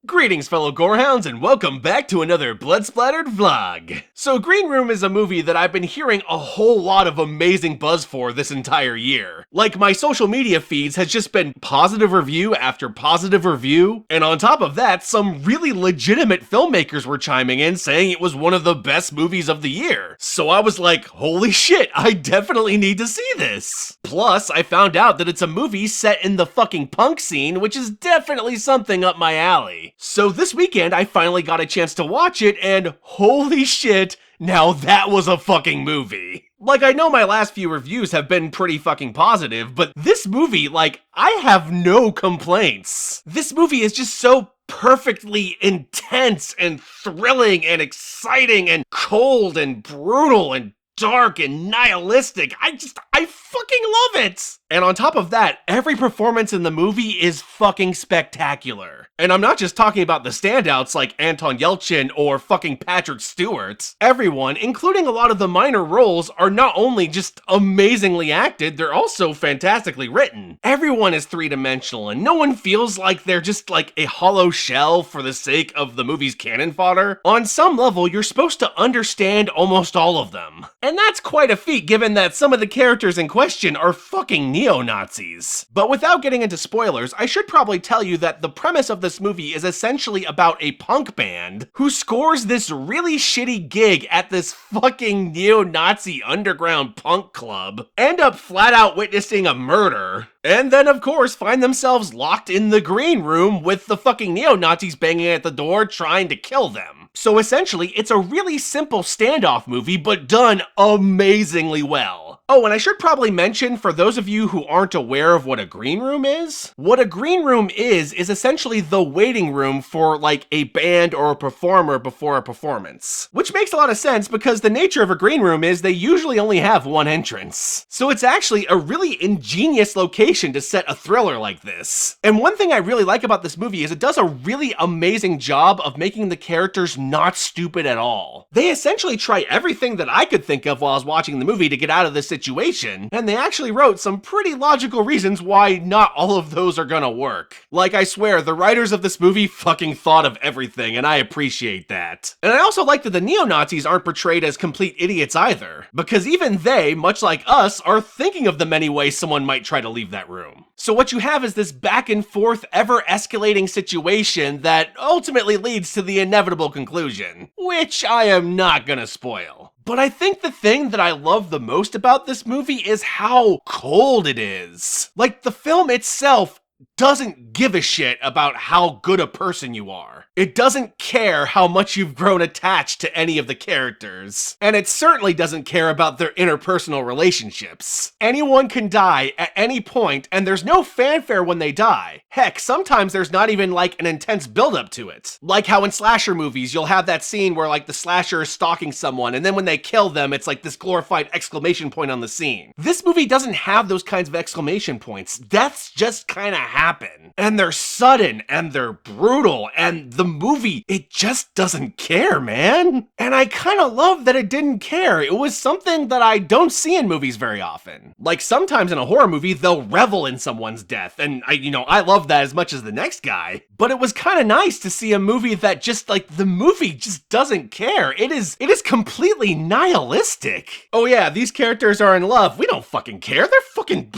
Greetings fellow gorehounds and welcome back to another Blood Splattered vlog. So Green Room is a movie that I've been hearing a whole lot of amazing buzz for this entire year. Like my social media feeds has just been positive review after positive review, and on top of that, some really legitimate filmmakers were chiming in saying it was one of the best movies of the year. So I was like, holy shit, I definitely need to see this. Plus, I found out that it's a movie set in the fucking punk scene, which is definitely something up my alley. So this weekend, I finally got a chance to watch it, and holy shit, now that was a fucking movie. Like, I know my last few reviews have been pretty fucking positive, but this movie, like, I have no complaints. This movie is just so perfectly intense and thrilling and exciting and cold and brutal and dark and nihilistic. I fucking love it! And on top of that, every performance in the movie is fucking spectacular. And I'm not just talking about the standouts like Anton Yelchin or fucking Patrick Stewart. Everyone, including a lot of the minor roles, are not only just amazingly acted, they're also fantastically written. Everyone is three-dimensional and no one feels like they're just like a hollow shell for the sake of the movie's cannon fodder. On some level, you're supposed to understand almost all of them. And that's quite a feat given that some of the characters in question are fucking neo-Nazis. But without getting into spoilers, I should probably tell you that the premise of this movie is essentially about a punk band who scores this really shitty gig at this fucking neo-Nazi underground punk club, end up flat out witnessing a murder, and then of course find themselves locked in the green room with the fucking neo-Nazis banging at the door trying to kill them. So essentially, it's a really simple standoff movie, but done amazingly well. Oh, and I should probably mention, for those of you who aren't aware of what a green room is, what a green room is essentially the waiting room for like a band or a performer before a performance. Which makes a lot of sense because the nature of a green room is they usually only have one entrance. So it's actually a really ingenious location to set a thriller like this. And one thing I really like about this movie is it does a really amazing job of making the characters not stupid at all. They essentially try everything that I could think of while I was watching the movie to get out of this situation, and they actually wrote some pretty logical reasons why not all of those are gonna work. Like, I swear, the writers of this movie fucking thought of everything, and I appreciate that. And I also like that the neo-Nazis aren't portrayed as complete idiots either, because even they, much like us, are thinking of the many ways someone might try to leave that room. So what you have is this back and forth, ever-escalating situation that ultimately leads to the inevitable conclusion, which I am not gonna spoil. But I think the thing that I love the most about this movie is how cold it is. Like, the film itself doesn't give a shit about how good a person you are. It doesn't care how much you've grown attached to any of the characters. And it certainly doesn't care about their interpersonal relationships. Anyone can die at any point, and there's no fanfare when they die. Heck, sometimes there's not even like an intense buildup to it. Like how in slasher movies, you'll have that scene where like the slasher is stalking someone, and then when they kill them, it's like this glorified exclamation point on the scene. This movie doesn't have those kinds of exclamation points. Deaths just kinda happen. And they're sudden, and they're brutal, and the movie, it just doesn't care, man. And I kinda love that it didn't care. It was something that I don't see in movies very often. Like, sometimes in a horror movie, they'll revel in someone's death, and I love that as much as the next guy. But it was kinda nice to see a movie that just, like, the movie just doesn't care. It is completely nihilistic. Oh yeah, these characters are in love. We don't fucking care. They're fucking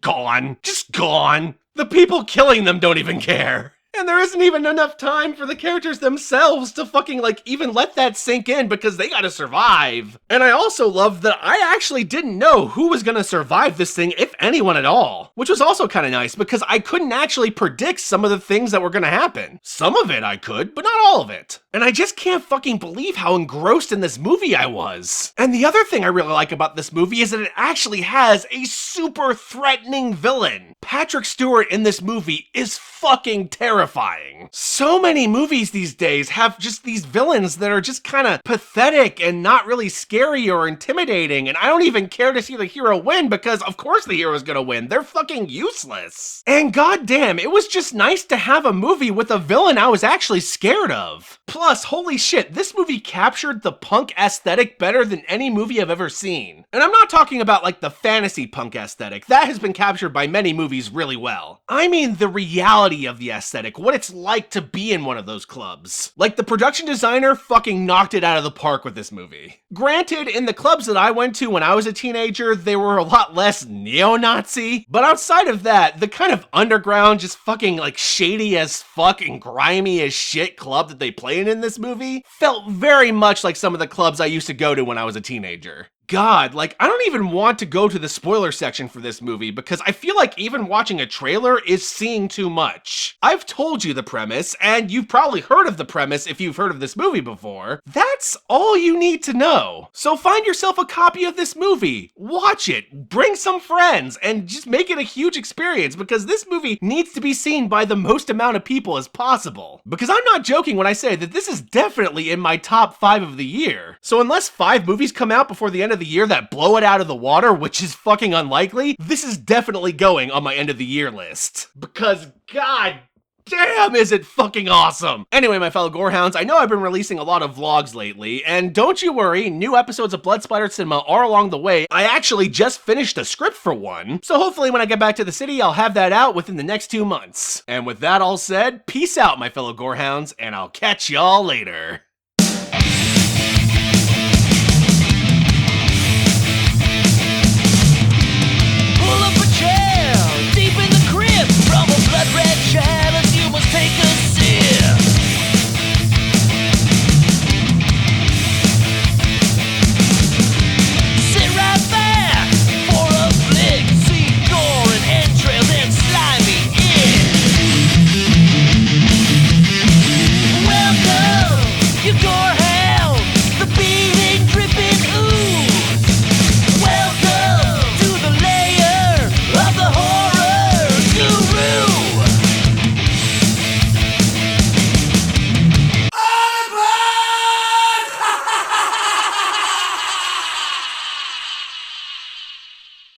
gone. Just gone. The people killing them don't even care. And there isn't even enough time for the characters themselves to fucking, like, even let that sink in because they gotta survive. And I also love that I actually didn't know who was gonna survive this thing, if anyone at all. Which was also kinda nice because I couldn't actually predict some of the things that were gonna happen. Some of it I could, but not all of it. And I just can't fucking believe how engrossed in this movie I was. And the other thing I really like about this movie is that it actually has a super threatening villain. Patrick Stewart in this movie is fucking terrifying. So many movies these days have just these villains that are just kind of pathetic and not really scary or intimidating, and I don't even care to see the hero win because of course the hero's gonna win. They're fucking useless. And goddamn, it was just nice to have a movie with a villain I was actually scared of. Plus, holy shit, this movie captured the punk aesthetic better than any movie I've ever seen. And I'm not talking about like the fantasy punk aesthetic. That has been captured by many movies really well. I mean the reality of the aesthetic, dynamic, what it's like to be in one of those clubs. Like, the production designer fucking knocked it out of the park with this movie. Granted, in the clubs that I went to when I was a teenager, they were a lot less neo-Nazi, but outside of that, the kind of underground, just fucking like shady as fuck and grimy as shit club that they played in this movie felt very much like some of the clubs I used to go to when I was a teenager. God, like, I don't even want to go to the spoiler section for this movie because I feel like even watching a trailer is seeing too much. I've told you the premise, and you've probably heard of the premise if you've heard of this movie before. That's all you need to know. So find yourself a copy of this movie, watch it, bring some friends, and just make it a huge experience because this movie needs to be seen by the most amount of people as possible. Because I'm not joking when I say that this is definitely in my top 5 of the year. So unless 5 movies come out before the end of the year that blow it out of the water, which is fucking unlikely, this is definitely going on my end of the year list. Because god damn, is it fucking awesome! Anyway, my fellow gorehounds, I know I've been releasing a lot of vlogs lately, and don't you worry, new episodes of Blood Splattered Cinema are along the way. I actually just finished a script for one, so hopefully when I get back to the city, I'll have that out within the next 2 months. And with that all said, peace out, my fellow gorehounds, and I'll catch y'all later.